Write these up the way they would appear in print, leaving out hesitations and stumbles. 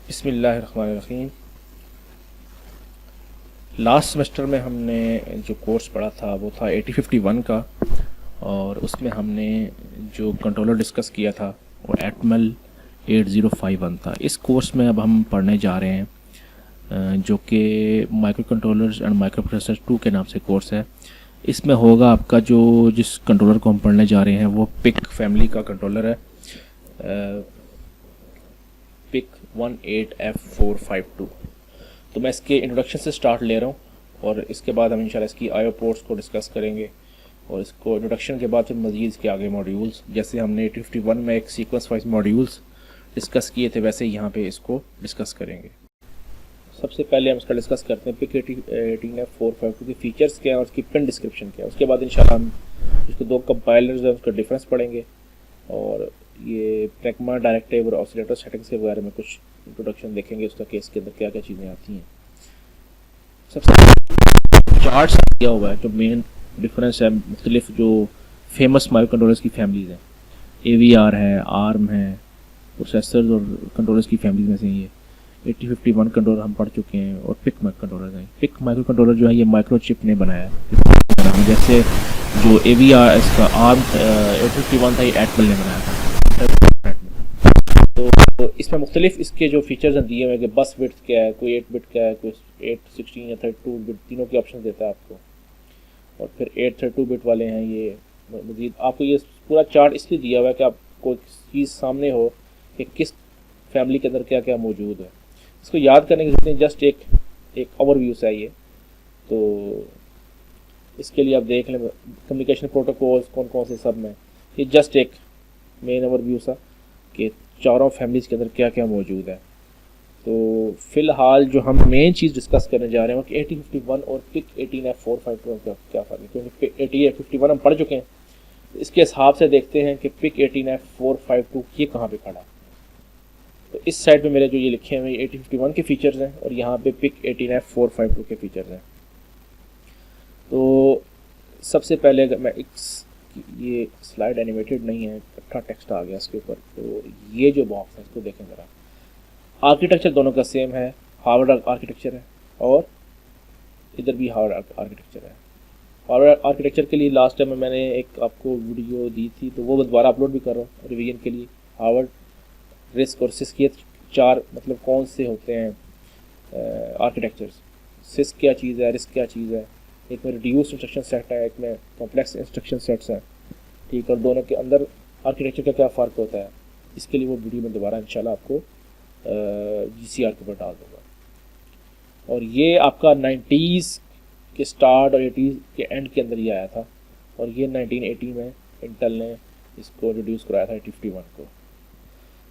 बिस्मिल्लाहिर्रहमानिर्रहीम। Last semester में हमने जो कोर्स पढ़ा था वो था 8051 का, और उसमें हमने जो कंट्रोलर डिस्कस किया था वो एटमल 8051 था। इस कोर्स में अब हम पढ़ने जा रहे हैं जो कि micro controllers and micro processor 2 के नाम से कोर्स है। इसमें होगा आपका जो जिस कंट्रोलर को हम पढ़ने जा रहे हैं वो पिक फैमिली का कंट्रोलर है, पिक 18F452। तो मैं इसके इंट्रोडक्शन से स्टार्ट ले रहा हूँ और इसके बाद हम इंशाल्लाह इसकी आईओ पोर्ट्स को डिस्कस करेंगे, और इसको इंट्रोडक्शन के बाद फिर मज़ीद इसके आगे मॉड्यूल्स, जैसे हमने 851 में एक सीक्वेंस वाइज मॉड्यूल्स डिस्कस किए थे वैसे ही यहाँ पे इसको डिस्कस करेंगे। सबसे पहले हम इसका डिस्कस करते हैं पिक 18F452 के फीचर्स क्या है और उसकी पिन डिस्क्रिप्शन क्या है। उसके बाद इंशाल्लाह हम इसको दो कंपाइलर्स हैं उसका डिफरेंस पढ़ेंगे, और ये प्रेगमा डायरेक्टिव और ऑसिलेटर सेटिंग्स के बारे में कुछ इंट्रोडक्शन देखेंगे उसका, केस के अंदर क्या क्या चीज़ें आती हैं। सबसे चार्ट दिया हुआ है जो मेन डिफरेंस है मुख्तलिफ जो फेमस माइक्रो कंट्रोलर्स की फैमिलीज़ हैं। AVR है, ARM है, प्रोसेसर्स और कंट्रोलर्स की फैमिलीज में से ये 8051 कंट्रोलर हम पढ़ चुके हैं, और पिक माइक्रो कंट्रोलर हैं। पिक माइक्रो कंट्रोलर जो है ये माइक्रोचिप ने बनाया है, जैसे जो AVR इसका ARM 851 था ये एटमल ने बनाया था। तो इसमें मुख्तलिफ इसके जो फीचर्स दिए हुए हैं कि बस बिट क्या है, कोई 8 बिट का है, कोई 8, 16 या 32 बिट, तीनों के ऑप्शन देता है आपको। और फिर 832 बिट वाले हैं ये। मज़ीद आपको ये पूरा चार्ट इसलिए दिया हुआ है कि आपको चीज़ सामने हो कि किस फैमिली के अंदर क्या क्या मौजूद है। इसको याद करने की जरूरत नहीं, जस्ट एक ओवरव्यू सा है ये। तो इसके लिए आप देख लें कम्युनिकेशन प्रोटोकॉल्स कौन कौन से सब में, ये जस्ट एक मेन ओवरव्यू सा कि चारों फैमिलीज़ के अंदर क्या क्या मौजूद है। तो फ़िलहाल जो हम मेन चीज़ डिस्कस करने जा रहे हैं कि 8051 और पिक 18F452 का क्या फ़र्क है, क्योंकि 8051 हम पढ़ चुके हैं। इसके हिसाब से देखते हैं कि पिक 18F452 ये कहाँ पे खड़ा है। तो इस साइड पे मेरे जो ये लिखे हुए 8051 के फीचर्स हैं और यहाँ पे पिक 18F452 के फीचर्स हैं। तो सबसे पहले अगर मैं ये स्लाइड एनिमेटेड नहीं है, इकट्ठा टेक्स्ट आ गया इसके ऊपर। तो ये जो बॉक्स है इसको देखें ज़रा। आर्किटेक्चर दोनों का सेम है, हार्वर्ड आर्किटेक्चर है, और इधर भी हार्वर्ड आर्किटेक्चर है। हार्वर्ड आर्किटेक्चर के लिए लास्ट टाइम में मैंने एक आपको वीडियो दी थी, तो वो दोबारा अपलोड भी कर रहा हूँ रिवीजन के लिए। हार्वर्ड, रिस्क और सिस्क, ये चार मतलब कौन से होते हैं आर्किटेक्चर्स। सिस्क क्या चीज़ है, रिस्क क्या चीज़ है, एक में रिड्यूस इंस्ट्रक्शन सेट है, एक में कॉम्प्लेक्स इंस्ट्रक्शन सेट्स हैं, ठीक। और दोनों के अंदर आर्किटेक्चर का क्या फ़र्क होता है, इसके लिए वो वीडियो में दोबारा इंशाल्लाह आपको GCR के ऊपर डाल दूँगा। और ये आपका 90s के स्टार्ट और 80s के एंड के अंदर ही आया था, और ये 1980 में इंटेल ने इसको इंट्रोड्यूस कराया था 8051 को।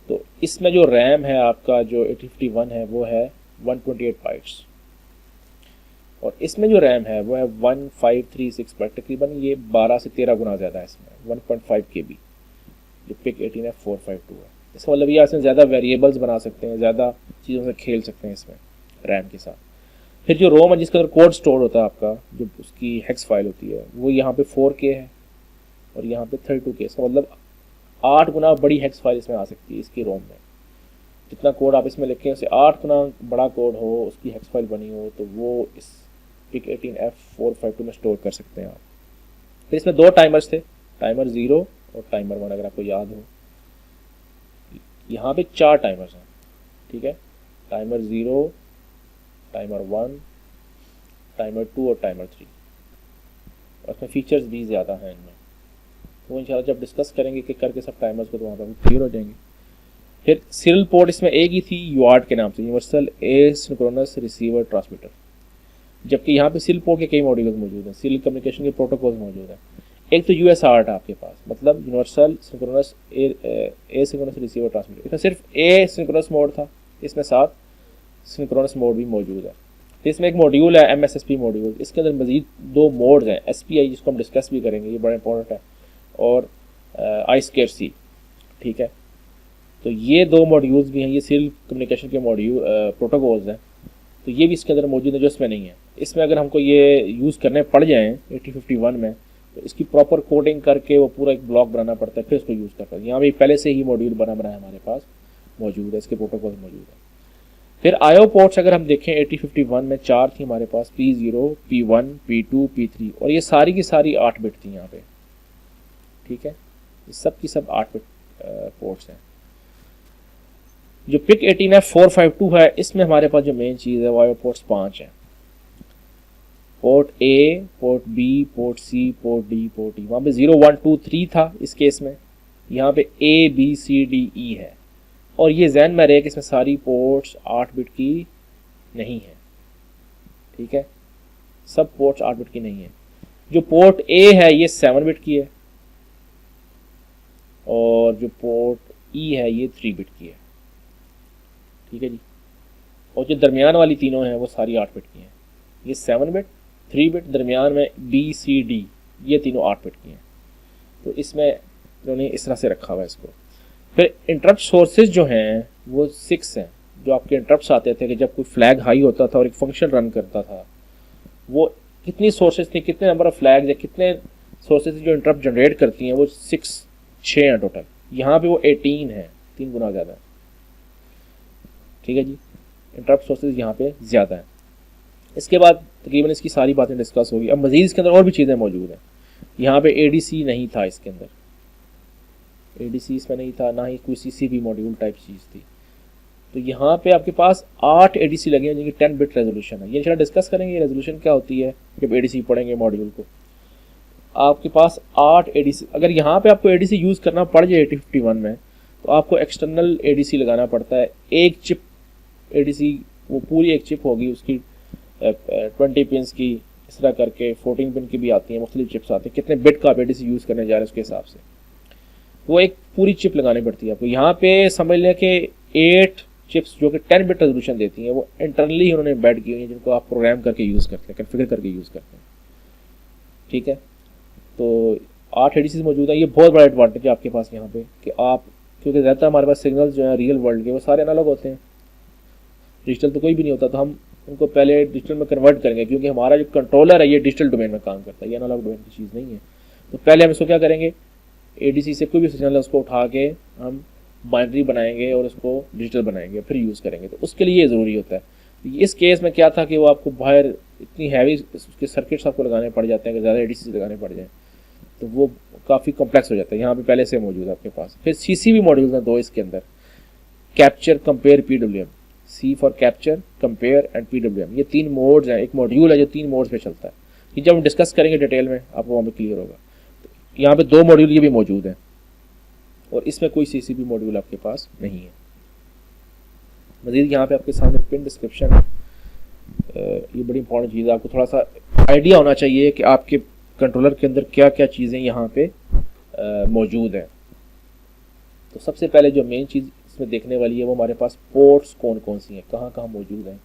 तो इसमें जो रैम है आपका जो 8051 है वो है 128 बाइट्स, और इसमें जो रैम है वो है 1536 बाइट, तकरीबन ये 12 से 13 गुना ज़्यादा है। इसमें 1.5 KB जो पिक 18F452 है। इसका मतलब ये इसमें ज़्यादा वेरिएबल्स बना सकते हैं, ज़्यादा चीज़ों से खेल सकते हैं इसमें रैम के साथ। फिर जो रोम है जिसके अंदर कोड स्टोर होता है आपका, जो उसकी हेक्स फाइल होती है, वो यहाँ पे 4K है और यहाँ पे 32K। इसका मतलब 8 गुना बड़ी हेक्स फाइल इसमें आ सकती है इसकी रोम में। जितना कोड आप इसमें लिखें उससे 8 गुना बड़ा कोड हो, उसकी हेक्स फाइल बनी हो, तो वो इस पिक 18F452 में स्टोर कर सकते हैं आप। फिर इसमें दो टाइमर्स थे, टाइमर 0 और टाइमर 1, अगर आपको याद हो। यहाँ पे 4 टाइमर्स हैं, ठीक है। टाइमर 0, टाइमर 1, टाइमर 2 और टाइमर 3। और इसमें फीचर्स भी ज़्यादा हैं इनमें, वो इंशाल्लाह जब डिस्कस करेंगे कि करके सब टाइमर्स को, तो वहाँ पर क्लियर हो जाएंगे। फिर सीरियल पोर्ट इसमें एक ही थी, UART के नाम से, यूनिवर्सल एसिंक्रोनस रिसीवर ट्रांसमीटर। जबकि यहाँ पे सीरियल पोर्ट के कई मॉड्यूल्स मौजूद हैं, सीरियल कम्युनिकेशन के प्रोटोकॉल्स मौजूद हैं। एक तो USART आपके पास, मतलब universal synchronous asynchronous receiver transmitter. इसमें सिर्फ एसिंक्रोनस मोड था, इसमें साथ सिंक्रोनस मोड भी मौजूद है। तो इसमें एक मॉड्यूल है MSSP मॉड्यूल, इसके अंदर मजीद 2 मोड्स हैं, SPI जिसको हम डिस्कस भी करेंगे, ये बड़ा इंपॉर्टेंट है, और I2C, ठीक है। तो ये 2 मॉड्यूल्स भी हैं, ये सीरियल कम्युनिकेशन के मॉड्यूल प्रोटोकॉल्स हैं। तो ये भी इसके अंदर मौजूद है जो इसमें नहीं है। इसमें अगर हमको ये यूज़ करने पड़ जाएँ 8051 में, तो इसकी प्रॉपर कोडिंग करके वो पूरा एक ब्लॉक बनाना पड़ता है, फिर उसको यूज़ करता है। यहाँ भी पहले से ही मॉड्यूल बना हमारे पास मौजूद है, इसके प्रोटोकॉल मौजूद है। फिर आईओ पोर्ट्स अगर हम देखें 8051 में 4 थी हमारे पास, P0, P1, P2, P3, और ये सारी की सारी 8 बिट थी यहाँ पे, ठीक है। ये सब की सब 8 बिट पोर्ट्स हैं। जो पिक 18 है 452 है, इसमें हमारे पास जो मेन चीज़ है वो आईओ पोर्ट्स 5 हैं। Port A, port B, port C, port D, port E. वहाँ पे 0 1 2 3 था इस केस में, यहाँ पे A B C D E है। और ये जहन में रहे कि इसमें सारी पोर्ट्स 8 बिट की नहीं है, ठीक है, सब पोर्ट्स 8 बिट की नहीं है। जो पोर्ट ए है ये 7 बिट की है, और जो पोर्ट ई है ये 3 बिट की है, ठीक है जी। और जो दरमियान वाली तीनों हैं वो सारी 8 बिट की हैं। ये 7 बिट, 3 बिट, दरमियान में बी सी डी, ये तीनों 8 बिट की हैं। तो इसमें इन्होंने इस तरह से रखा हुआ है इसको। फिर इंटरप्ट सोर्सेज जो हैं वो 6 हैं। जो आपके इंटरप्ट्स आते थे कि जब कोई फ्लैग हाई होता था और एक फंक्शन रन करता था, वो कितनी सोर्सेज थी, कितने नंबर ऑफ फ्लैग्स या कितने सोर्सेज जो इंटरप्ट जनरेट करती हैं, वो 6 हैं टोटल। यहाँ पे वो 18 है, 3 गुना ज़्यादा है, ठीक है जी। इंटरप्ट सोर्सेज यहाँ पे ज़्यादा है। इसके बाद तकरीबन इसकी सारी बातें डिस्कस होगी। अब मज़ीद इसके अंदर और भी चीज़ें मौजूद हैं। यहाँ पे एडीसी नहीं था, इसके अंदर एडीसी इसमें नहीं था, ना ही कोई सीसीबी मॉड्यूल टाइप चीज़ थी। तो यहाँ पे आपके पास 8 एडीसी लगे हैं जिनकी 10 बिट रेजोल्यूशन है। ये इंशाल्लाह डिस्कस करेंगे रेजोल्यूशन क्या होती है जब एडीसी पढ़ेंगे मॉड्यूल को। आपके पास 8 एडीसी, अगर यहाँ पे आपको एडीसी यूज़ करना पड़ जाए 8051 में, तो आपको एक्सटर्नल एडीसी लगाना पड़ता है। एक चिप एडीसी, वो पूरी एक चिप होगी उसकी 20 पिन की, इस तरह करके 14 पिन की भी आती हैं, मुख्तलिफ चिप्स आती हैं। कितने बिट का आप एडीसी यूज़ करने जा रहे हैं उसके हिसाब से वो एक पूरी चिप लगानी पड़ती है आपको। यहाँ पे समझ लें कि 8 चिप्स जो कि 10 बिट रेजोल्यूशन देती हैं, वो इंटरनली उन्होंने बेड की हुई हैं, जिनको आप प्रोग्राम करके यूज़ करते हैं, कन्फिगर करके यूज़ करते हैं, ठीक है। तो 8 एडीसी मौजूद है। ये बहुत बड़ा एडवांटेज है आपके पास यहाँ पे कि आप, क्योंकि ज़्यादातर हमारे पास सिग्नल्स जो हैं रियल वर्ल्ड के वो सारे एनालॉग होते हैं, डिजिटल तो कोई भी नहीं होता। तो हम उनको पहले डिजिटल में कन्वर्ट करेंगे, क्योंकि हमारा जो कंट्रोलर है ये डिजिटल डोमेन में काम करता है, ये एनालॉग डोमेन की चीज़ नहीं है। तो पहले हम इसको क्या करेंगे, एडीसी से कोई भी सिग्नल है उसको उठा के हम बाइनरी बनाएंगे और उसको डिजिटल बनाएंगे, फिर यूज़ करेंगे। तो उसके लिए ये ज़रूरी होता है। इस केस में क्या था कि वो आपको बाहर इतनी हैवी उसके सर्किट्स आपको लगाने पड़ जाते हैं कि ज़्यादा एडीसी लगाने पड़ जाए, तो वो काफ़ी कॉम्प्लेक्स हो जाता है। यहाँ पे पहले से मौजूद है आपके पास। फिर सीसीबी मॉड्यूल्स हैं 2 इसके अंदर, capture, compare, PWM. See for capture, compare and PWM. ये 3 मोड्स हैं। एक मॉड्यूल है जो 3 मोड्स पे चलता है। ये जब हम डिस्कस करेंगे डिटेल में आपको वहाँ पे क्लियर होगा। तो यहाँ पे 2 मॉड्यूल ये भी मौजूद हैं, और इसमें कोई सीसीबी मॉड्यूल आपके पास नहीं है। मज़ीद यहाँ पे आपके सामने पिन डिस्क्रिप्शन है। ये बड़ी इंपॉर्टेंट चीज़ है, आपको थोड़ा सा आइडिया होना चाहिए कि आपके कंट्रोलर के अंदर क्या क्या चीज़ें यहाँ पे मौजूद हैं। तो सबसे पहले जो मेन चीज़ इसमें देखने वाली है वो हमारे पास पोर्ट्स कौन कौन सी हैं, कहाँ कहाँ मौजूद हैं।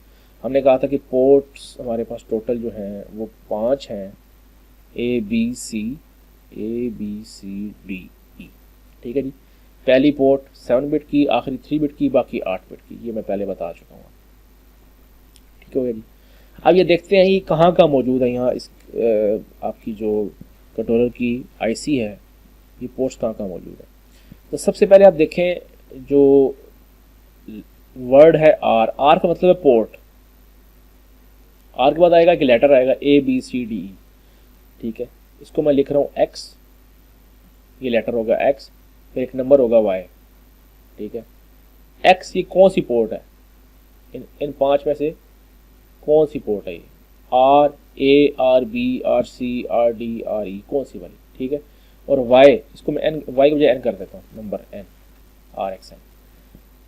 हमने कहा था कि पोर्ट्स हमारे पास टोटल जो हैं वो 5 हैं, A B C D E, ठीक है जी। पहली पोर्ट 7 बिट की, आखिरी 3 बिट की, बाकी 8 बिट की। ये मैं पहले बता चुका हूँ, ठीक हो गया जी। अब ये देखते हैं ये कहाँ कहाँ मौजूद है। यहाँ इस आपकी जो कंट्रोलर की आईसी है, ये पोर्ट्स कहाँ कहाँ मौजूद है। तो सबसे पहले आप देखें जो वर्ड है आर, आर का मतलब है पोर्ट। आर के बाद आएगा कि लेटर आएगा A B C D E, ठीक है। इसको मैं लिख रहा हूँ एक्स, ये लेटर होगा एक्स, फिर एक नंबर होगा वाई, ठीक है। एक्स ये कौन सी पोर्ट है, इन 5 में से कौन सी पोर्ट है ये, R A, R B, R C, R D, R E, कौन सी वाली, ठीक है। और वाई, इसको मैं एन, वाई की बजाय एन कर देता हूँ, number N, R X N.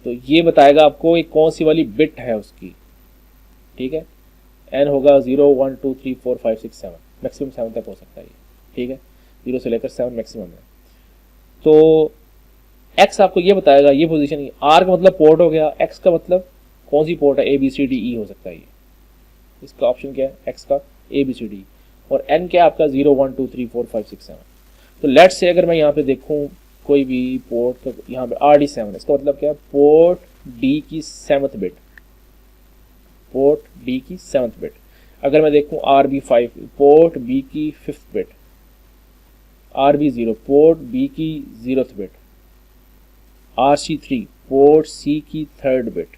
तो ये बताएगा आपको ये कौन सी वाली बिट है उसकी, ठीक है। एन होगा 0 1 2 3 4 5 6 7, मैक्सिमम 7 तक हो सकता है ये, ठीक है। 0 से लेकर 7 मैक्सिमम है। तो एक्स आपको ये बताएगा ये पोजीशन। आर का मतलब पोर्ट हो गया, एक्स का मतलब कौन सी पोर्ट है, A B C D E हो सकता है ये। इसका ऑप्शन क्या है, एक्स का ए बी सी डी। और एन क्या है आपका 0 1 2 3 4 5 6 7। तो लेट्स से अगर मैं यहाँ पे देखूँ कोई भी पोर्ट, तो यहाँ पे RD7, इसका मतलब क्या है, पोर्ट डी की 7th बिट, पोर्ट डी की 7th बिट। अगर मैं देखूँ RB5, पोर्ट बी की 5th bit, RB0, port B की 0th bit, RC3, port C की 3rd बिट,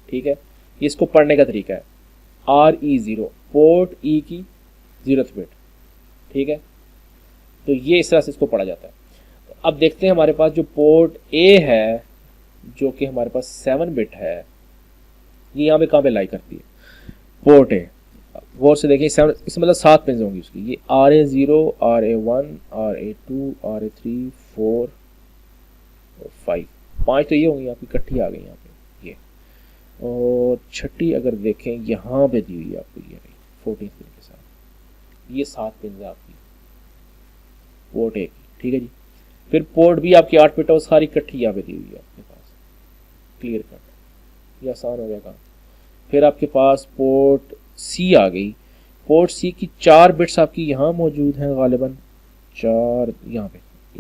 ठीक है। ये इसको पढ़ने का तरीका है, RE0 पोर्ट ई की 0th बिट, ठीक है। तो ये इस तरह से इसको पढ़ा जाता है। तो अब देखते हैं हमारे पास जो पोर्ट ए है जो कि हमारे पास 7 बिट है, ये यहाँ पे कहाँ पे लाई करती है, पोर्ट ए। गौर से देखें, 7 इसमें मतलब 7 पिन होंगी उसकी, ये RA0 RA1 RA2 RA3 4 और 5, 5 तो ये होंगी आपकी इकट्ठी आ गई यहाँ पे ये, और छठी अगर देखें यहाँ पे दी हुई है आपको ये 14 पिन के साथ, ये 7 पिन है आपकी पोर्ट ए की, ठीक है जी। फिर पोर्ट भी आपकी 8 बिट है, वो सारी इकट्ठी यहाँ पे दी हुई है आपके पास, क्लियर कट, ये आसान हो गया काम। फिर आपके पास पोर्ट सी आ गई, पोर्ट सी की 4 बिट्स आपकी यहाँ मौजूद हैं गालिबन, 4 यहाँ पे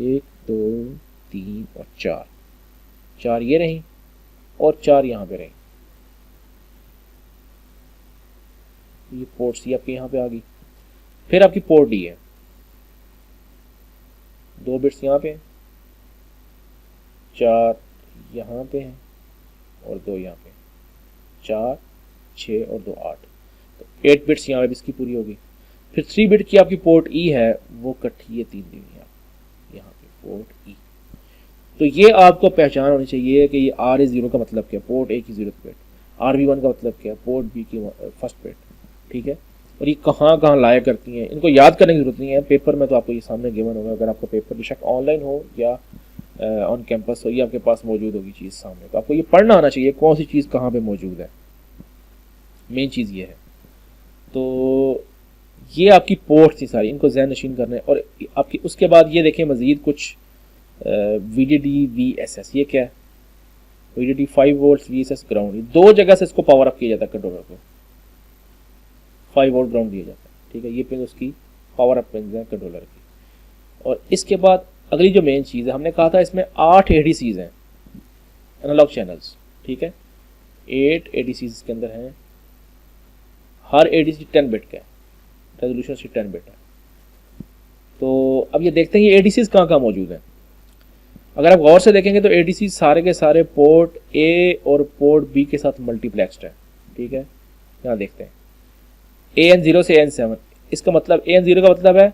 1 2 3 और 4 ये रही और 4 यहाँ पे रही, ये पोर्ट सी आपके यहाँ पे आ गई। फिर आपकी पोर्ट डी है, 2 बिट्स यहाँ पे, 4 यहाँ पे हैं और 2 यहाँ पे, 4 6 और 2 8, तो 8 बिट्स यहाँ पे इसकी पूरी होगी। फिर 3 बिट की आपकी पोर्ट ई है, वो कट्ठी ये 3 दी हुई है यहाँ पे पोर्ट ई। तो ये आपको पहचान होनी चाहिए कि ये RA0 का मतलब क्या है, पोर्ट ए की 0th बिट, RB1 का मतलब क्या है, पोर्ट बी की 1st बिट, ठीक है। और ये कहाँ कहाँ लाया करती हैं, इनको याद करने की जरूरत नहीं है, पेपर में तो आपको ये सामने गिवन होगा, अगर आपका पेपर बेशक ऑनलाइन हो या ऑन कैंपस हो, ये आपके पास मौजूद होगी चीज़ सामने, तो आपको ये पढ़ना आना चाहिए कौन सी चीज़ कहाँ पे मौजूद है, मेन चीज़ ये है। तो ये आपकी पोर्ट थी सारी, इनको ज़हन नशीन करना है। और आपकी उसके बाद ये देखें मज़ीद कुछ VDD VSS, ये क्या है, VDD 5 वोल्ट VSS ग्राउंड, 2 जगह से इसको पावर अप किया जाता है कंट्रोलर को, 5 वोल्ट ग्राउंड दिया जाता है, ठीक है। ये पिन उसकी पावर अप पिन है कंट्रोलर की। और इसके बाद अगली जो मेन चीज़ है, हमने कहा था इसमें 8 ADCs हैं, एनालॉग चैनल्स, ठीक है, 8 ADCs इसके अंदर हैं, हर ADC 10 बिट का है, रेजोल्यूशन उसकी 10 बिट है। तो अब ये देखते हैं ये ADCs कहाँ कहाँ मौजूद हैं। अगर आप गौर से देखेंगे तो ADC सारे के सारे पोर्ट ए और पोर्ट बी के साथ मल्टीप्लेक्स्ड है, ठीक है। यहाँ देखते हैं AN0 से AN7, इसका मतलब AN0 का मतलब है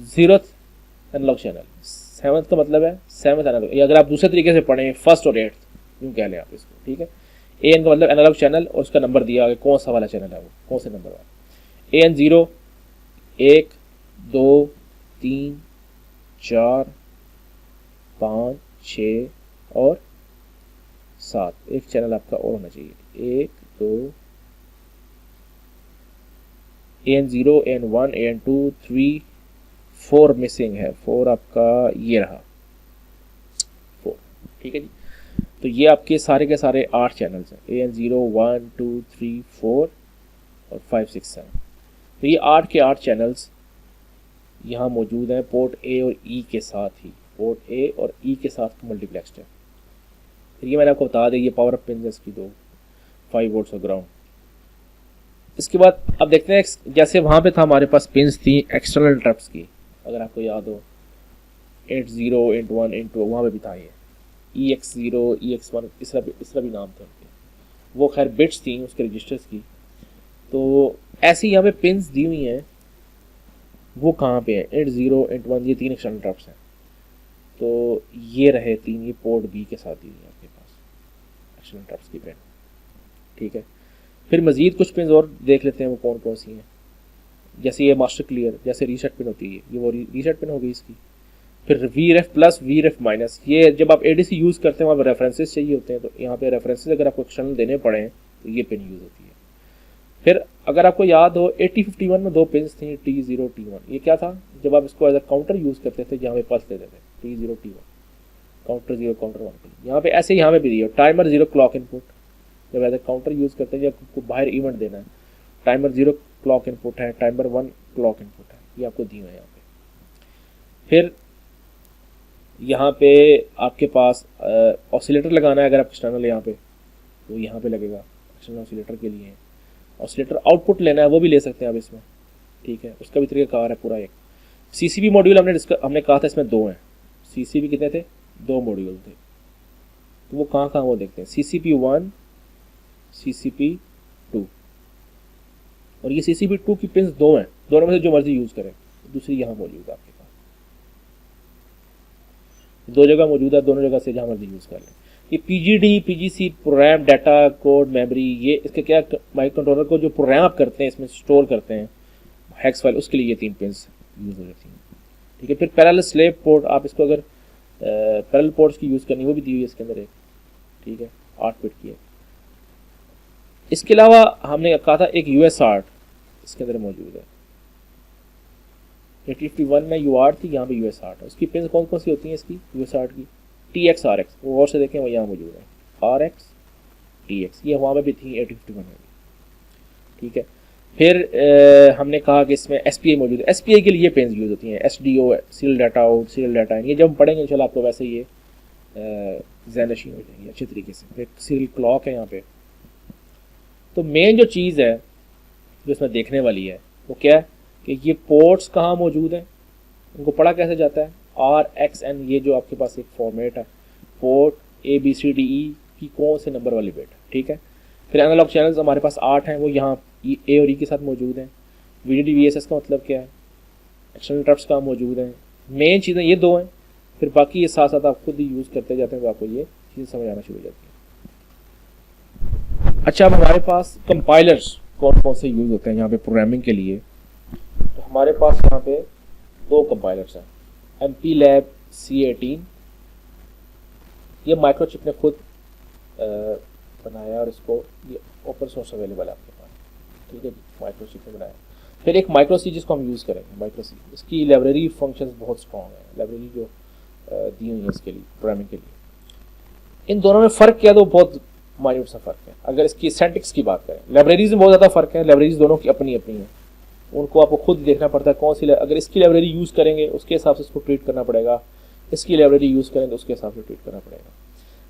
0th एनालॉग चैनल, 7th का मतलब है 7th एनालॉग, या अगर आप दूसरे तरीके से पढ़ें 1st और 8th यूँ कह लें आप इसको, ठीक है। AN का मतलब एनालॉग चैनल और उसका नंबर दिया आगे कौन सा वाला चैनल है, वो कौन से नंबर वाला, AN0 1 2 3 4 5 6 और 7, एक चैनल आपका और होना चाहिए, 1 2 AN0 AN1 AN2 3 4 मिसिंग है, 4 आपका ये रहा 4, ठीक है जी। तो ये आपके सारे के सारे 8 चैनल्स हैं, AN0 1 2 3 4 और 5 6 7। तो ये 8 के 8 चैनल्स यहाँ मौजूद हैं पोर्ट ए और ई के साथ ही, पोर्ट ए और ई के साथ मल्टीप्लेक्स्ड है। फिर ये मैंने आपको बता दें, ये पावर अप पिन है इसकी 2, 5 वोल्ट्स और ग्राउंड। इसके बाद अब देखते हैं, जैसे वहाँ पे था हमारे पास पिन्स थी एक्सटर्नल ट्रप्स की, अगर आपको याद हो 80 81 82 वहाँ पे भी था ये EX0 EX1 इस तरह भी नाम थे उनके, वो खैर बिट्स थी उसके रजिस्टर्स की। तो ऐसी यहाँ पे पिन्स दी हुई हैं, वो कहाँ पे है, 80 81, ये 3 एक्सटर्नल ट्रप्स हैं। तो ये रहे 3, ये पोर्ट बी के साथ दी हुई है आपके पास एक्सटर्नल ट्रप्स की पिन, ठीक है। फिर मज़ीद कुछ पिन और देख लेते हैं वो कौन कौन सी हैं। जैसे ये मास्टर क्लियर, जैसे रीसेट पिन होती है, ये वो रीसेट पिन हो गई इसकी। फिर VREF प्लस VREF माइनस, ये जब आप ADC यूज़ करते हैं वहाँ पर रेफरेंसेस चाहिए होते हैं, तो यहाँ पे रेफरेंसेस अगर आपको एक्सटर्नल देने पड़े तो ये पिन यूज़ होती है। फिर अगर आपको याद हो 8051 में 2 पिन्स थी, T0 T1, ये क्या था, जब आप इसको एज अ काउंटर यूज़ करते थे जहाँ पे पल्स देते थे, T0 T1 काउंटर 0 काउंटर 1, यहाँ पे ऐसे यहाँ पे भी दिया टाइमर 0 क्लॉक इनपुट, जब एज अ काउंटर यूज़ करते हैं जब आपको बाहर इवेंट देना है, टाइमर 0 क्लॉक इनपुट है, टाइमर 1 क्लॉक इनपुट है, ये आपको दी हुए हैं यहाँ पे। फिर यहाँ पे आपके पास ऑसिलेटर लगाना है, अगर आप एक्सटर्नल यहाँ पे तो यहाँ पे लगेगा एक्सटर्नल ऑसिलेटर के लिए। ऑसिलेटर आउटपुट लेना है वो भी ले सकते हैं आप इसमें, ठीक है, उसका भी तरीकाकार है पूरा। एक CCB मॉड्यूल हमने कहा था इसमें 2 हैं, CCB कितने थे, 2 मॉड्यूल थे, तो वो कहाँ वो देखते हैं। CCB 1 CCP2, और ये CCP2 की पिंस दो हैं, दोनों में से जो मर्जी यूज करें। दूसरी यहाँ मौजूद है आपके पास, दो जगह मौजूद है, दोनों जगह से जहाँ मर्जी यूज कर लें। ये PGD, PGC, program data code memory, ये इसके क्या माइक्रो कंट्रोलर को जो प्रोग्राम आप करते हैं इसमें स्टोर करते हैं हेक्स फाइल, उसके लिए ये 3 पिंस यूज हो जाती हैं। ठीक है, फिर पैरेलल स्लेव पोर्ट, आप इसको अगर पैरेलल पोर्ट्स की यूज़ करनी वो भी दी हुई है इसके अंदर एक। ठीक है, 8 बिट की है। इसके अलावा हमने कहा था एक USART इसके अंदर मौजूद है। 8051 में UART थी, यहाँ पे USART है। उसकी पिन कौन कौन सी होती हैं इसकी USART की? TX RX, वो और से देखें वो यहाँ मौजूद है, RX TX, ये वहाँ पे भी थी 8051 में भी। ठीक है, फिर हमने कहा कि इसमें SPI मौजूद है। SPI के लिए पेन्स यूज़ होती हैं, SDO serial data out, serial data in, ये जब हम पढ़ेंगे इंशाल्लाह आपको वैसे ये ज़ैनशीन हो जाएंगी अच्छे तरीके से। फिर सीरियल क्लॉक है यहाँ पे। तो मेन जो चीज़ है जो इसमें देखने वाली है वो क्या है कि ये पोर्ट्स कहाँ मौजूद हैं, उनको पढ़ा कैसे जाता है। RXN, ये जो आपके पास एक फॉर्मेट है, पोर्ट ABCDE की कौन से नंबर वाली बिट। ठीक है, फिर एनालॉग चैनल्स हमारे पास 8 हैं, वो यहाँ A और E के साथ मौजूद हैं। VDD VSS का मतलब क्या है, एक्सटर्नल इंटरप्ट्स कहाँ मौजूद हैं। मेन चीज़ें ये दो हैं, फिर बाकी ये साथ साथ आप खुद ही यूज़ करते जाते हैं तो आपको ये चीज़ें समझ आना शुरू हो जाती है। अच्छा, अब हमारे पास कंपाइलर्स कौन कौन से यूज़ होते हैं यहाँ पे प्रोग्रामिंग के लिए। तो हमारे पास यहाँ पे 2 कंपाइलर्स हैं, MPLAB C18, ये माइक्रोचिप ने खुद बनाया और इसको ये ओपन सोर्स अवेलेबल है आपके पास। ठीक है जी, माइक्रोचिप ने बनाया। फिर एक माइक्रोसी जिसको हम यूज़ करेंगे, माइक्रोसी, इसकी लाइब्रेरी फंक्शंस बहुत स्ट्रॉन्ग है, लाइब्रेरी जो दी हुई है इसके लिए प्रोग्रामिंग के लिए। इन दोनों में फ़र्क क्या है, तो बहुत माइन्यूट सा फ़र्क है। अगर इसकी सिंटैक्स की बात करें, लाइब्रेरीज में बहुत ज़्यादा फ़र्क है, लाइब्रेरीज दोनों की अपनी अपनी है, उनको आपको खुद देखना पड़ता है कौन सी, अगर इसकी लाइब्रेरी यूज़ करेंगे उसके हिसाब से इसको ट्रीट करना पड़ेगा, इसकी लाइब्रेरी यूज़ करेंगे तो उसके हिसाब से ट्रीट करना पड़ेगा।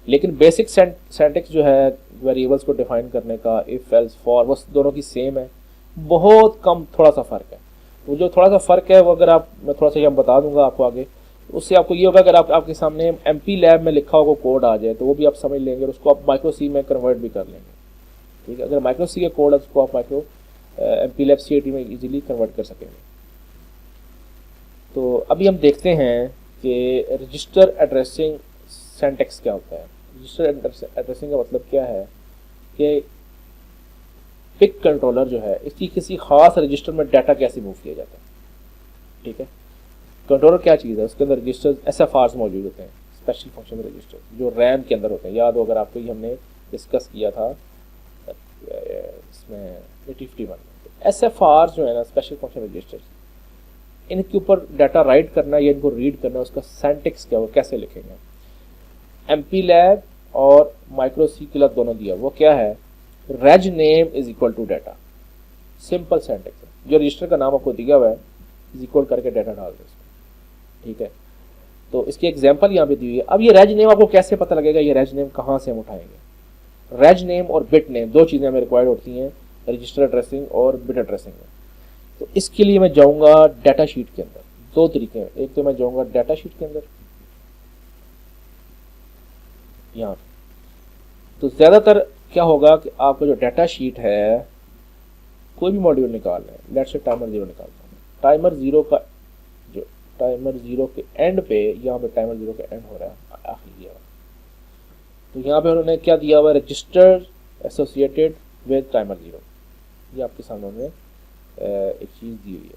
लेकिन बेसिक सिंटैक्स जो है वेरिएबल्स को डिफाइन करने का, इफ एल्स फॉर, वो दोनों की सेम है, बहुत कम थोड़ा सा फ़र्क है। वो जो थोड़ा सा फ़र्क है वो अगर आप, मैं थोड़ा सा बता दूंगा आपको आगे, उससे आपको ये होगा अगर आपके सामने MPLAB में लिखा हुआ कोड आ जाए तो वो भी आप समझ लेंगे और उसको आप माइक्रो सी में कन्वर्ट भी कर लेंगे। ठीक है, अगर माइक्रो सी का कोड है उसको आप माइक्रो MPLAB C18 में इजीली कन्वर्ट कर सकेंगे। तो अभी हम देखते हैं कि रजिस्टर एड्रेसिंग सिंटैक्स क्या होता है। रजिस्टर एड्रेसिंग का मतलब क्या है कि पिक कंट्रोलर जो है इसकी किसी खास रजिस्टर में डाटा कैसे मूव किया जाता है। ठीक है, कंट्रोलर क्या चीज़ है, उसके अंदर रजिस्टर SFRs मौजूद होते हैं, स्पेशल फंक्शन रजिस्टर, जो रैम के अंदर होते हैं। याद हो अगर आपको, ये हमने डिस्कस किया था इसमें 8051 में। SFRs जो है ना, स्पेशल फंक्शन रजिस्टर, इनके ऊपर डाटा राइट करना या इनको रीड करना, उसका सिंटैक्स क्या हो, कैसे लिखेंगे। MPLAB और माइक्रो सी के लिए दोनों दिया, वो क्या है, reg name is equal to data, simple syntax है। जो रजिस्टर का नाम आपको दिया हुआ है इज इक्वल करके डाटा डाल दो इसमें। ठीक है, तो इसकी एग्जांपल यहाँ पे दी हुई है। अब ये रेज नेम आपको कैसे पता लगेगा, ये रेज नेम कहाँ से हम उठाएंगे। रेज नेम और बिट नेम दो चीज़ें हमें रिक्वायर्ड होती हैं रजिस्टर एड्रेसिंग और बिट एड्रेसिंग में। तो इसके लिए मैं जाऊँगा डाटा शीट के अंदर। 2 तरीके हैं, एक तो मैं जाऊँगा डाटा शीट के अंदर यहाँ पे, तो ज़्यादातर क्या होगा कि आपका जो डाटा शीट है, कोई भी मॉड्यूल निकाल लें, लेट्स से टाइमर 0 निकालता हूँ। टाइमर 0 का जो टाइमर 0 के एंड पे, यहाँ पे टाइमर 0 के एंड हो रहा है आखिरी दिया हुआ, तो यहाँ पे उन्होंने क्या दिया हुआ है, रजिस्टर एसोसिएटेड विद टाइमर 0। ये आपके सामने उन्होंने एक चीज़ दी हुई है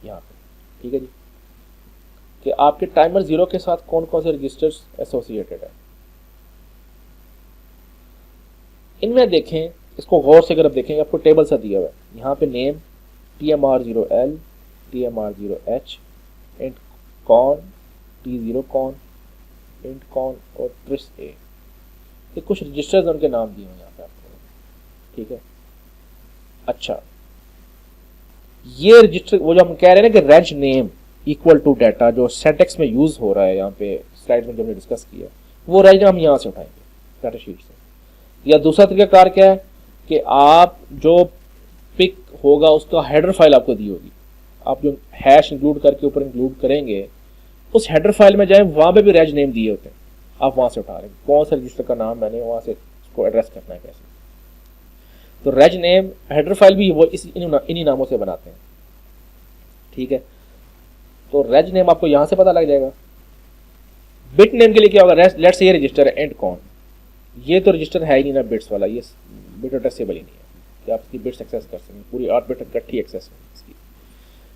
यहाँ पे। ठीक है जी, कि आपके टाइमर 0 के साथ कौन कौन से रजिस्टर्स एसोसिएटेड है। इनमें देखें, इसको गौर से अगर आप देखेंगे, आपको टेबल सा दिया हुआ है। यहाँ पे name TMR0L, TMR0H, int con, T0 con, int con और ट्रिस A, ये कुछ रजिस्टर्स उनके नाम दिए हुए हैं यहाँ पे आपको। ठीक है, अच्छा, ये रजिस्टर, वो जो हम कह रहे हैं ना कि reg name equal to data, जो सिंटैक्स में यूज हो रहा है यहाँ पे स्लाइड में जो हमने डिस्कस किया, वो रेज नेम हम यहाँ से उठाएंगे डाटा शीट से। या दूसरा तरीकाकार क्या है कि आप जो पिक होगा उसका हेडर फाइल आपको दी होगी, आप जो हैश इंक्लूड करके ऊपर इंक्लूड करेंगे, उस हेडर फाइल में जाएं, वहाँ पे भी रेज नेम दिए होते हैं। आप वहाँ से उठा रहे हैं कौन सा रजिस्टर का नाम मैंने वहाँ से उसको एड्रेस करना है कैसे। तो रेज नेम हेडर फाइल भी वो इन्हीं नामों से बनाते हैं, ठीक है। तो रेज नेम आपको यहाँ से पता लग जाएगा। बिट नेम के लिए क्या होगा, लेट्स से ये रजिस्टर है एंड कॉन, ये तो रजिस्टर है ही नहीं ना बिट्स वाला, ये बिट एड्रेसेबल ही नहीं है कि आप इसकी बिट्स एक्सेस कर सकें, पूरी 8 बिट इकट्ठी एक्सेस है इसकी।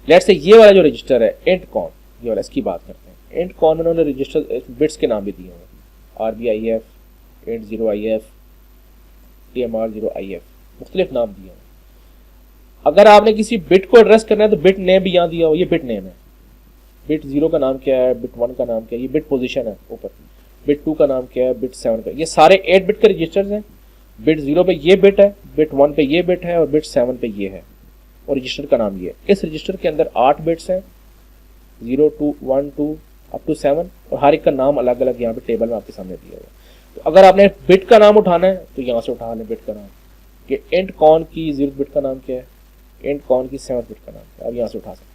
लेट्स से ये वाला जो रजिस्टर है एंड कॉन, ये वाला, इसकी बात करते हैं। एंड कॉन में उन्होंने रजिस्टर बिट्स के नाम भी दिए हुए, RBIF, एंड 0IF, TMR0IF, मुख्तलिफ नाम दिए हुए। अगर आपने किसी बिट को एड्रेस करना है तो बिट नेम भी यहाँ दिया हो, ये बिट नेम है। बिट 0 का नाम क्या है, बिट 1 का नाम क्या है, ये बिट पोजीशन है ऊपर। बिट 2 का नाम क्या है, बिट 7 का, ये सारे 8 बिट के रजिस्टर्स हैं। बिट 0 पे ये बिट है, बिट 1 पे ये बिट है और बिट 7 पे ये है, और रजिस्टर का नाम ये है। इस रजिस्टर के अंदर 8 बिट्स हैं, 0 2 1 2 अप टू 7, और हर एक का नाम अलग अलग यहाँ पे टेबल में आपके सामने दिया हुआ है। तो अगर आपने बिट का नाम उठाना है तो यहाँ से उठा लें बिट का नाम, कि एंड कॉन की 0 बिट का नाम क्या है, एंड कॉन की 7 बिट का नाम क्या है, आप यहाँ से उठा सकते हैं।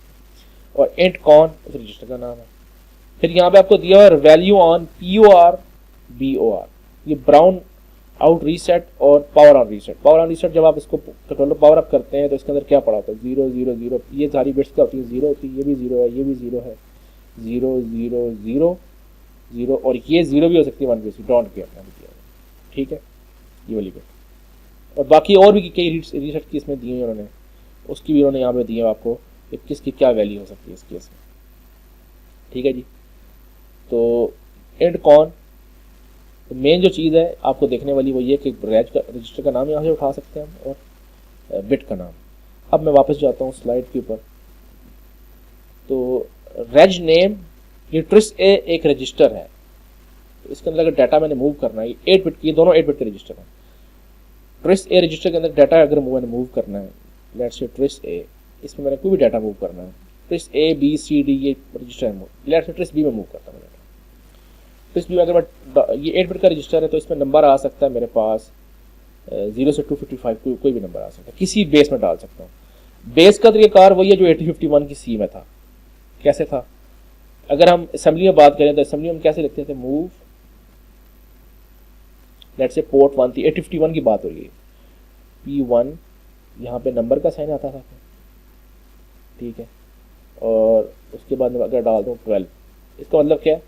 और एंड कॉन उस रजिस्टर का नाम है। फिर यहाँ पे आपको दिया हुआ है वैल्यू ऑन POR BOR, ये ब्राउन आउट रीसेट और power on reset. Power on reset जब आप इसको कंट्रोलर पावर अप करते हैं तो इसके अंदर क्या पड़ा होता है, 0 0 0, ये सारी बिट्स क्या होती है, 0 होती है, ये भी 0 है, ये भी 0 है, 0 0 0 0, और ये 0 भी हो सकती है 1 भी, डोंट केयर, ठीक है, ये वाली बिट। और बाकी और भी कई रीसेट की इसमें दी है उन्होंने, उसकी भी उन्होंने यहाँ पे दी है आपको कि किसकी क्या वैल्यू हो सकती है इस केस में, ठीक है जी। तो एंड कॉन, तो मेन जो चीज़ है आपको देखने वाली वो ये कि रजिस्टर का नाम यहाँ से उठा सकते हैं हम, और बिट का नाम। अब मैं वापस जाता हूँ स्लाइड के ऊपर। तो रेज नेम, ये ट्रिस ए एक रजिस्टर है, तो इसके अंदर अगर डाटा मैंने मूव करना है, ये 8 बिट, ये दोनों 8 बिट के रजिस्टर हैं। ट्रिस ए रजिस्टर के अंदर डाटा अगर मैंने मूव करना है, लेट्स से ट्रिस ए, इसमें मैंने कोई भी डाटा मूव करना है, tris A B C D ये रजिस्टर है, लेट्स से ट्रिस बी में मूव करता हूँ। ट्रिस बी में अगर मैं, ये 8 बिट का रजिस्टर है तो इसमें नंबर आ सकता है मेरे पास 0 से 255, कोई भी नंबर आ सकता है, किसी बेस में डाल सकता हूँ। बेस का तरीक़ाकार वही है जो 8051 की C में था। कैसे था, अगर हम असेंबली में बात करें तो असेंबली में कैसे लिखते थे, मूव, लेट्स से पोर्ट 1 थी, 8051 की बात हो रही है, P1, यहाँ पे नंबर का साइन आता था, ठीक है, और उसके बाद में अगर डाल दूँ 12, इसका मतलब क्या है,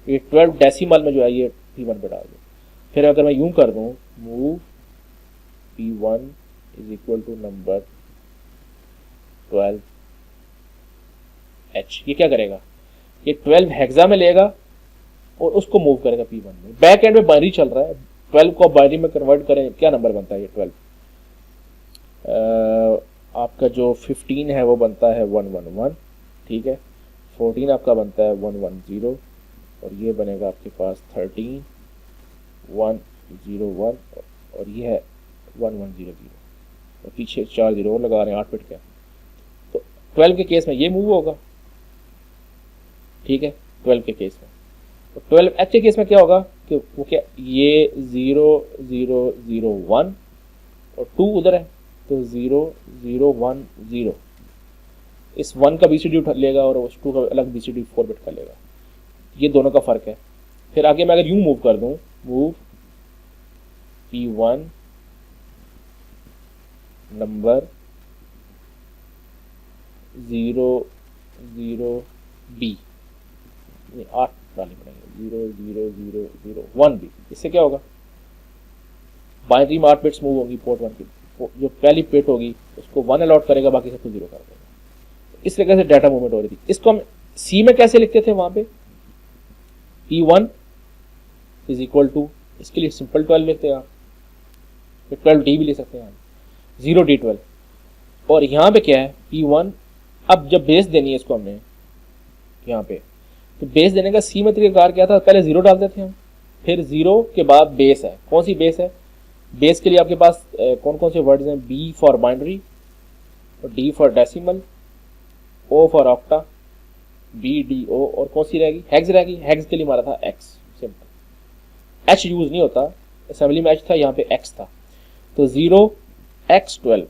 ये 12 डेसिमल में जो है ये P1 पे डाल दूँ। फिर अगर मैं यूं कर दूँ, move P1 is equal to number 12H, ये क्या करेगा, ये 12 हेक्सा में लेगा और उसको मूव करेगा P1 में। बैक एंड में बाइनरी चल रहा है, 12 को बाइनरी में कन्वर्ट करें, क्या नंबर बनता है ये 12, आपका जो 15 है वो बनता है 111, ठीक है, 14 आपका बनता है 110, और ये बनेगा आपके पास 13 101, और ये है 1100, और पीछे 4 0 और लगा रहे हैं 8 बिट का। तो 12 के केस में ये मूव होगा, ठीक है, 12 के केस में। तो 12H के केस में क्या होगा कि वो क्या, ये 0 0 0 1 और 2 उधर है, तो 0 0 1 0, इस 1 का BCD उठा लेगा और उस 2 का अलग BCD 4 बिट का लेगा, ये दोनों का फ़र्क है। फिर आगे मैं अगर यूं मूव कर दूं, मूव P1 नंबर 0 0 B, 8 डालनी पड़ेगी, 0 0 0 0 1 B, इससे क्या होगा, बाइनरी में 8 बिट्स मूव होंगी, पोर्ट 1 की जो पहली बिट होगी उसको 1 अलॉट करेगा, बाकी सबको 0 कर देगा। इस तरीके से डाटा मूवमेंट हो रही थी। इसको हम C में कैसे लिखते थे, वहां पे P1 इज इक्वल टू, इसके लिए सिंपल 12 लिखते हैं आप, फिर 12D भी ले सकते हैं आप, 0D12। और यहाँ पे क्या है, P1, अब जब बेस देनी है इसको हमने यहाँ पे, तो बेस देने का C में तरीकाकार क्या था, पहले 0 डालते थे हम, फिर 0 के बाद बेस है, कौन सी बेस है, बेस के लिए आपके पास कौन कौन से वर्ड्स हैं, B for binary, D for decimal, O for octa, BDO, और कौन सी रहेगी, हेक्स रहेगी, हेक्स के लिए हमारा था X, सिंपल, H यूज नहीं होता, असेंबली में H था, यहाँ पे X था, तो 0x12,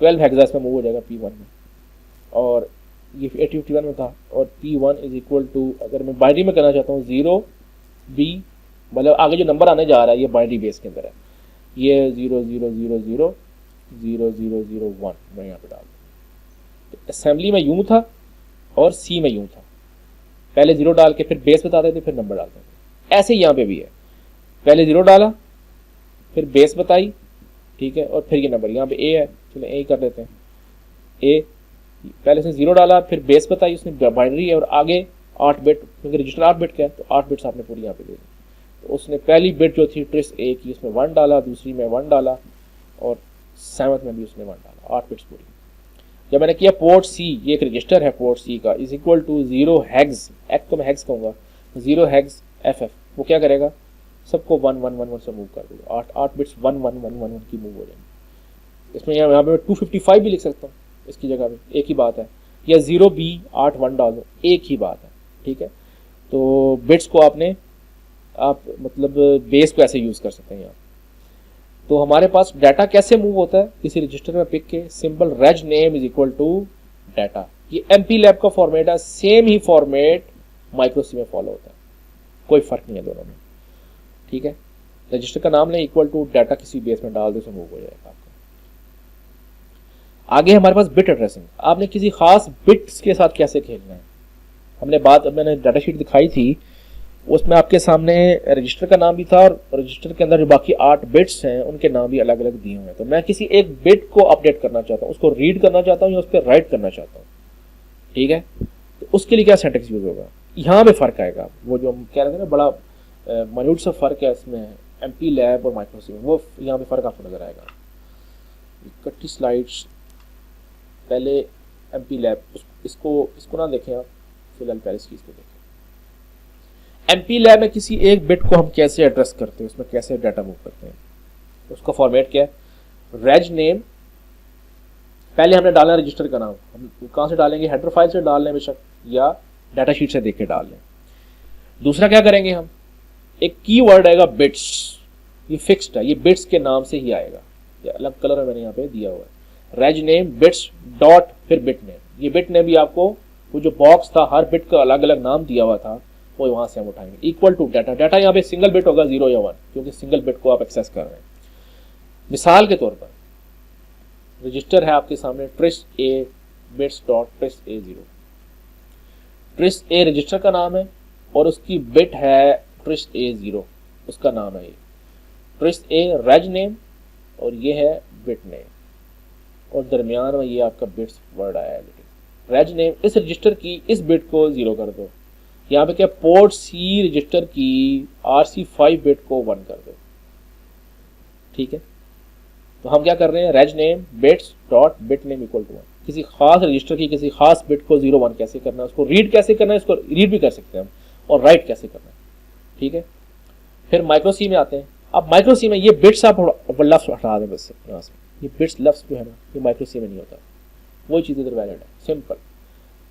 12 हेक्सा में मूव हो जाएगा P1 में, और ये 8051 में था, और P1 इज इक्वल टू, अगर मैं बाइनरी में करना चाहता हूँ 0B, मतलब आगे जो नंबर आने जा रहा है ये बाइनरी बेस के अंदर है, ये 00000001 मैं यहाँ पे डाल दूँ। तो असेंबली में यूँ था और सी में यूँ था, पहले 0 डाल के फिर बेस बताते थे फिर नंबर डालते थे। ऐसे यहाँ पे भी है, पहले 0 डाला फिर बेस बताई, ठीक है, और फिर ये नंबर यहाँ पे ए है, चलो ए कर देते हैं। ए पहले से 0 डाला फिर बेस बताई, उसने बाइनरी है, और आगे 8 बिट, क्योंकि रजिस्टर 8 बिट का है तो 8 बिट्स आपने पूरी यहाँ पे दे दी। तो उसने पहली बिट जो थी ट्रिस ए की उसमें 1 डाला, दूसरी में 1 डाला, और 7th में भी उसने 1 डाला, 8 बिट्स पूरी। जब मैंने किया पोर्ट सी, ये एक रजिस्टर है पोर्ट सी का, इज इक्वल टू 0 हैग्स, एक्ट को मैं हैग्स कहूँगा, 0 हैग्स FF, वो क्या करेगा, सबको 1 1 1 1 से मूव कर देगा, 8 बिट्स 1 1 1 1 1 की मूव हो जाएंगी। इसमें यहाँ पे 255 भी लिख सकता हूँ इसकी जगह पे, एक ही बात है, या 0B 8 1 डाल दो, एक ही बात है, ठीक है। तो बिट्स को आपने आप मतलब बेस को ऐसे यूज़ कर सकते हैं यहाँ। तो हमारे पास डाटा कैसे मूव होता है, किसी रजिस्टर में पिक के, simple reg name is equal to data, ये MPLAB का फॉर्मेट है, सेम ही फॉर्मेट माइक्रोसी में फॉलो होता है, कोई फर्क नहीं है दोनों में, ठीक है। रजिस्टर का नाम लें इक्वल टू डाटा किसी बेस में डाल दो तो मूव हो जाएगा आपका। आगे हमारे पास बिट एड्रेसिंग, आपने किसी खास बिट्स के साथ कैसे खेलना है, मैंने डाटा शीट दिखाई थी, उसमें आपके सामने रजिस्टर का नाम भी था, और रजिस्टर के अंदर जो बाकी 8 बिट्स हैं उनके नाम भी अलग अलग दिए हुए हैं। तो मैं किसी एक बिट को अपडेट करना चाहता हूँ, उसको रीड करना चाहता हूँ या उस पर राइट करना चाहता हूँ, ठीक है। तो उसके लिए क्या सिंटैक्स यूज होगा, यहाँ पे फर्क आएगा, वो जो हम कह रहे थे ना बड़ा माइन्यूट सा फर्क है इसमें MPLAB और माइक्रोसी में, वो यहाँ पे फर्क आपको नजर आएगा। इकट्ठी स्लाइड्स, पहले MPLAB, इसको ना देखें आप, फिलहाल पहले इस चीज़ को देखें। MPLAB में किसी एक बिट को हम कैसे एड्रेस करते हैं, उसमें कैसे डाटा मूव करते हैं, उसका फॉर्मेट क्या है, रेज नेम, पहले हमने डालना रजिस्टर का नाम, हम कहाँ से डालेंगे, हेडर फाइल से डाल लें बेशक, या डाटा शीट से देख के डाल लें। दूसरा क्या करेंगे, हम एक कीवर्ड आएगा बिट्स, ये फिक्स्ड है, ये बिट्स के नाम से ही आएगा, ये अलग कलर है मैंने यहाँ पे दिया हुआ है, रेज नेम बिट्स डॉट फिर बिट नेम। ये बिट नेम भी आपको, वो जो बॉक्स था हर बिट का अलग अलग नाम दिया हुआ था, वो वहां से हम उठाएंगे, इक्वल टू डाटा, डाटा यहाँ पे सिंगल बिट होगा 0 या 1, क्योंकि सिंगल बिट को आप एक्सेस कर रहे हैं। मिसाल के तौर पर रजिस्टर है आपके सामने TRIS A bits dot TRIS A0, TRIS A register का नाम है और उसकी बिट है ट्रिस A0, उसका नाम है ये ट्रिस ए रेज नेम, और ये है बिट नेम, और दरमियान में ये आपका बिट्स वर्ड आया है, लेकिन रेज नेम इस रजिस्टर की इस बिट को 0 कर दो, यहाँ पे क्या पोर्ट सी रजिस्टर की RC5 बिट को 1 कर दो, ठीक है। तो हम क्या कर रहे हैं, reg name bits dot bit name equal to 1, किसी खास रजिस्टर की किसी खास बिट को 0 1 कैसे करना है, उसको रीड कैसे करना है, इसको रीड भी कर सकते हैं हम, और राइट कैसे करना है, ठीक है। फिर माइक्रोसी में आते हैं। अब माइक्रोसी में ये बिट्स आप लफ्ज हटा दें बस यहाँ से, ये बिट्स लफ्ज जो है ना ये माइक्रोसी में नहीं होता, वही चीज़ इधर वैलिड है, सिंपल।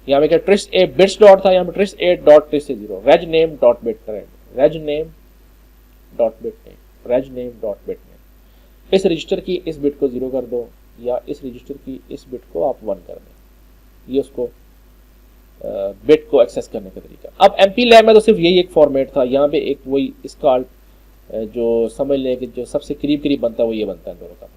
यहाँ पे क्या ट्रिस ए बिट्स डॉट था, यहाँ पे TRIS A dot TRIS A0, reg name dot bit करेंगे, reg name dot bit name, reg name dot bit name, इस रजिस्टर की इस बिट को 0 कर दो, या इस रजिस्टर की इस बिट को आप 1 कर दें, ये उसको बिट को एक्सेस करने का तरीका। अब MPLAB में तो सिर्फ यही एक फॉर्मेट था, यहाँ पे एक वही इसका जो समझ लें कि जो सबसे करीब करीब बनता है वो ये बनता है दोनों का।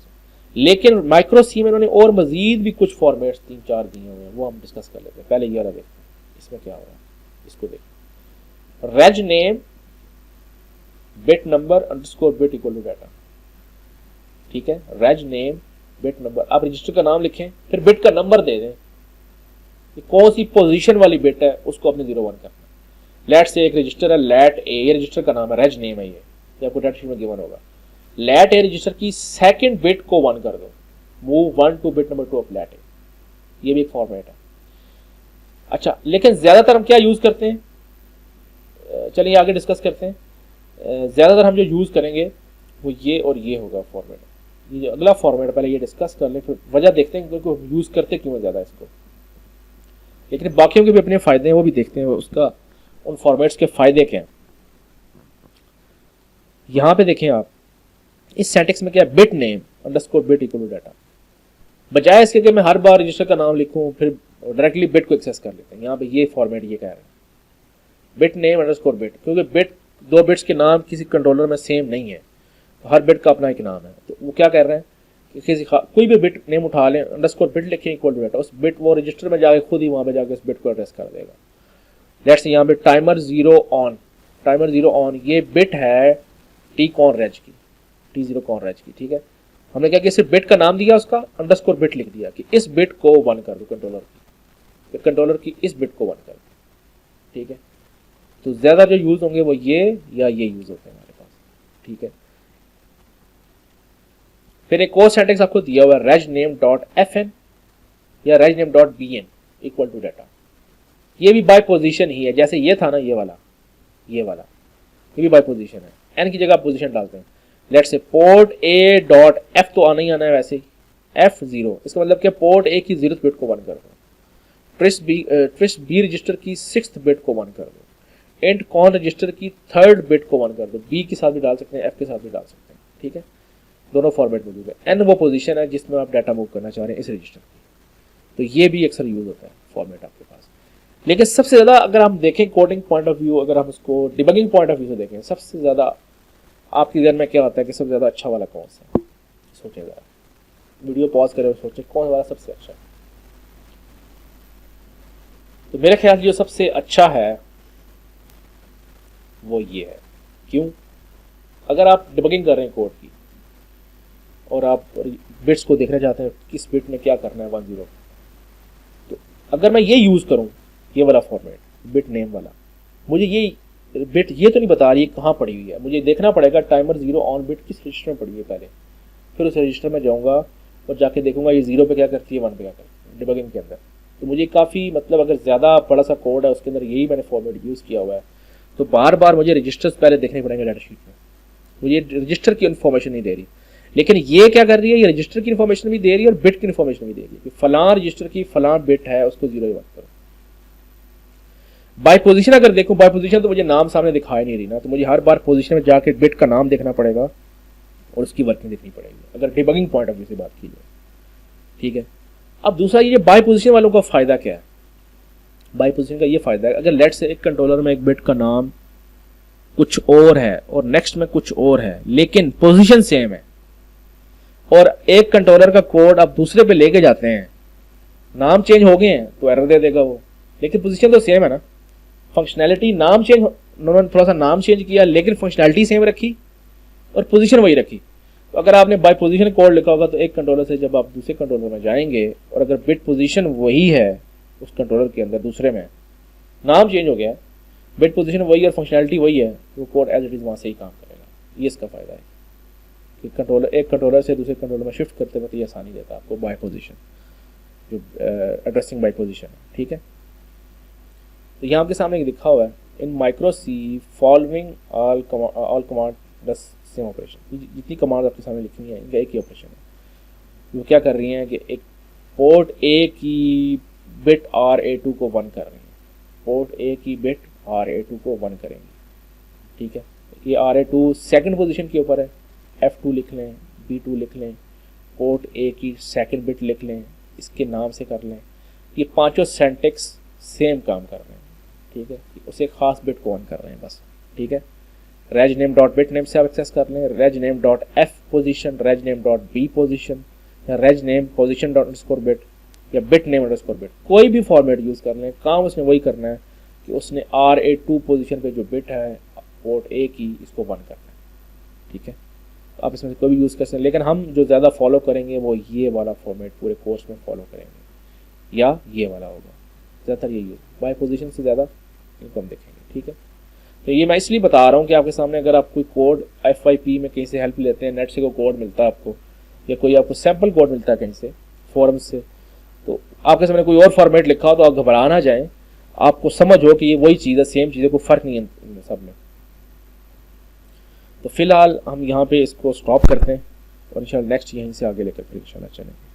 लेकिन माइक्रोसी में उन्होंने और मजीद भी कुछ फॉर्मेट्स 3-4 दिए हुए हैं, वो हम डिस्कस कर लेते हैं। पहले ये वाला देखते हैं इसमें क्या हो रहा है, इसको देखिए, reg name bit number underscore bit equal to data, ठीक है। रेज नेम बिट नंबर, आप रजिस्टर का नाम लिखें फिर बिट का नंबर दे दें, कौन सी पोजीशन वाली बिट है उसको अपने 0 1 करना। लेट से एक रजिस्टर है लेट ए, ये रजिस्टर का नाम है, रेज नेम है, ये आपको डाटा शीट में गिवन होगा। लेट ए रजिस्टर की सेकंड बिट को 1 कर दो, move 1 to bit number 2 of LAT A, ये भी एक फॉर्मेट है। अच्छा, लेकिन ज्यादातर हम क्या यूज करते हैं, चलिए आगे डिस्कस करते हैं। ज्यादातर हम जो यूज करेंगे वो ये और ये होगा फॉर्मेट, ये अगला फॉर्मेट, पहले ये डिस्कस कर लें फिर वजह देखते हैं क्योंकि यूज करते क्यों ज्यादा इसको, लेकिन बाकियों के भी अपने फायदे हैं वो भी देखते हैं, उसका उन फॉर्मेट्स के फायदे क्या हैं। यहां पे देखें आप, इस सिंटैक्स में क्या है, bit name underscore bit equal to data, बजाय इसके कि मैं हर बार रजिस्टर का नाम लिखूं फिर और डायरेक्टली बिट को एक्सेस कर लेते हैं। यहाँ पे ये फॉर्मेट ये कह रहे हैं बिट नेम अंडरस्कोर बिट, क्योंकि बिट 2 बिट्स के नाम किसी कंट्रोलर में सेम नहीं है, तो हर बिट का अपना एक नाम है। तो वो क्या कर रहे हैं कि किसी कोई भी बिट नेम उठा लें, अंडरस्कोर बिट लिखें इक्वल टू डाटा, उस बिट वो रजिस्टर में जाके खुद ही वहाँ पे जाके उस बिट को एड्रेस कर देगा। लेट्स यहाँ पे टाइमर 0 ऑन ये बिट है Tcon reg की, T0con reg की, ठीक है। हमने क्या किया, सिर्फ बिट का नाम दिया, उसका अंडरस्कोर बिट लिख दिया कि इस बिट को 1 कर दो कंट्रोलर की इस बिट को 1 कर दो, ठीक है। तो ज्यादा जो यूज होंगे वो ये या ये यूज होते हैं हमारे पास, ठीक है। फिर एक और सेटिंग्स आपको दिया हुआ है regname.fn या regname.bn इक्वल टू डाटा। ये भी बाय पोजीशन ही है, जैसे ये था ना ये वाला ये भी बाय पोजीशन है, एन की जगह पोजीशन डालते हैं। Let's say port A dot F तो आना ही आना है वैसे ही, F0, इसका मतलब क्या पोर्ट ए की 0th बिट को 1 कर दो, ट्रिस्ट बी रजिस्टर की 6th बिट को 1 कर दो, इंट कॉन रजिस्टर की 3rd बिट को 1 कर दो, बी के साथ भी डाल सकते हैं, एफ के साथ भी डाल सकते हैं, ठीक है। दोनों फॉर्मेट मौजूद है। एन वो पोजीशन है जिसमें आप डाटा मूव करना चाह रहे हैं इस रजिस्टर की, तो ये भी अक्सर यूज होता है फॉर्मेट आपके पास। लेकिन सबसे ज़्यादा अगर हम देखें कोडिंग पॉइंट ऑफ व्यू, अगर हम उसको डिबगिंग पॉइंट ऑफ व्यू से देखें, सबसे ज़्यादा आपके ध्यान में क्या होता है कि सबसे ज़्यादा अच्छा वाला कौन सा है? सोचें ज़रा, वीडियो पॉज करें और सोचें कौन वाला सबसे अच्छा है। तो मेरे ख्याल जो सबसे अच्छा है वो ये है। क्यों? अगर आप डिबगिंग कर रहे हैं कोड की और आप बिट्स को देखना चाहते हैं किस बिट में क्या करना है 10, तो अगर मैं ये यूज़ करूँ, ये वाला फॉर्मेट बिट नेम वाला, मुझे ये बिट ये तो नहीं बता रही है कहाँ पड़ी हुई है, मुझे देखना पड़ेगा टाइमर 0 ऑन बिट किस रजिस्टर में पड़ी है पहले, फिर उस रजिस्टर में जाऊँगा और जाके देखूंगा ये 0 पे क्या करती है 1 पे क्या करती है डिबगिंग के अंदर। तो मुझे काफ़ी मतलब अगर ज़्यादा बड़ा सा कोड है उसके अंदर यही मैंने फॉर्मेट यूज़ किया हुआ है, तो बार बार मुझे रजिस्टर्स पहले देखने पड़ेंगे डाटा शीट में, मुझे रजिस्टर की इन्फॉर्मेशन नहीं दे रही। लेकिन ये क्या कर रही है, ये रजिस्टर की इन्फॉर्मेशन भी दे रही है और बिट की इन्फॉर्मेशन भी दे रही है कि फलां रजिस्टर की फलां बिट है उसको 0 ही 1 करो। बाय पोजीशन अगर देखो, बाय पोजीशन तो मुझे नाम सामने दिखाई नहीं रही ना, तो मुझे हर बार पोजीशन में जाके बिट का नाम देखना पड़ेगा और उसकी वर्किंग देखनी पड़ेगी, अगर डिबगिंग पॉइंट ऑफ व्यू से बात की जाए, ठीक है। अब दूसरा ये बाय पोजीशन वालों का फायदा क्या है? बाय पोजीशन का ये फायदा है, अगर लेट्स से एक कंट्रोलर में एक बिट का नाम कुछ और है और नेक्स्ट में कुछ और है, लेकिन पोजीशन सेम है, और एक कंट्रोलर का कोड आप दूसरे पे लेके जाते हैं, नाम चेंज हो गए हैं तो एरर दे देगा वो, लेकिन पोजीशन तो सेम है ना। फंक्शनैलिटी नाम चेंज, उन्होंने थोड़ा सा नाम चेंज किया लेकिन फंक्शनैलिटी सेम रखी और पोजीशन वही रखी। तो अगर आपने बाय पोजीशन कोड लिखा होगा तो एक कंट्रोलर से जब आप दूसरे कंट्रोलर में जाएंगे और अगर बिट पोजीशन वही है उस कंट्रोलर के अंदर दूसरे में, नाम चेंज हो गया, बिट पोजीशन वही और फंक्शनैलिटी वही है, वो कोड एज इट इज वहाँ से ही काम करेगा। ये इसका फायदा है कि कंट्रोलर एक कंट्रोलर से दूसरे कंट्रोलर में शिफ्ट करते वक्त ये आसानी देता है आपको बाय पोजीशन, जो एड्रेसिंग बाय पोजीशन है, ठीक है। तो यहाँ आपके सामने लिखा हुआ है in micro C following all command the same operation. जितनी कमांड आपके सामने लिखी है इनका एक ही ऑपरेशन है। वो क्या कर रही हैं कि एक पोर्ट ए की बिट RA2 को 1 कर रही हैं, पोर्ट ए की बिट RA2 को 1 करेंगी, ठीक है। ये RA2 सेकंड पोजीशन के ऊपर है, F2 लिख लें, B2 लिख लें, पोर्ट ए की सेकंड बिट लिख लें, इसके नाम से कर लें। ये पांचों सिंटैक्स सेम काम कर रहे हैं, ठीक है। उसे खास बिट को 1 कर रहे हैं बस, ठीक है। regname.bitname से आप एक्सेस कर लें, regname.f पोजीशन, regname.b पोजीशन, या regname position.bit या bitname_bit, कोई भी फॉर्मेट यूज़ कर लें, काम उसने वही करना है कि उसने RA2 पोजीशन पे जो बिट है पोर्ट ए की इसको 1 करना है, ठीक है। आप इसमें से कोई भी यूज़ कर सकते हैं, लेकिन हम जो ज़्यादा फॉलो करेंगे वो ये वाला फॉर्मेट पूरे कोर्स में फॉलो करेंगे, या ये वाला होगा ज़्यादातर, यही होगा। बाय पोजीशन से ज़्यादा इनको हम देखेंगे, ठीक है। तो ये मैं इसलिए बता रहा हूँ कि आपके सामने अगर आप कोई कोड FYP में कहीं से हेल्प लेते हैं, नेट से कोई कोड मिलता है आपको, या कोई आपको सैम्पल कोड मिलता है कहीं से फोरम से, तो आपके सामने कोई और फॉर्मेट लिखा हो तो आप घबरा ना जाएं, आपको समझ हो कि ये वही चीज़ है, सेम चीज़ है, कोई फ़र्क नहीं है सब में। तो फिलहाल हम यहाँ पे इसको स्टॉप करते हैं और इंशाल्लाह नेक्स्ट यहीं से आगे लेकर फिर इंशाल्लाह चलेंगे।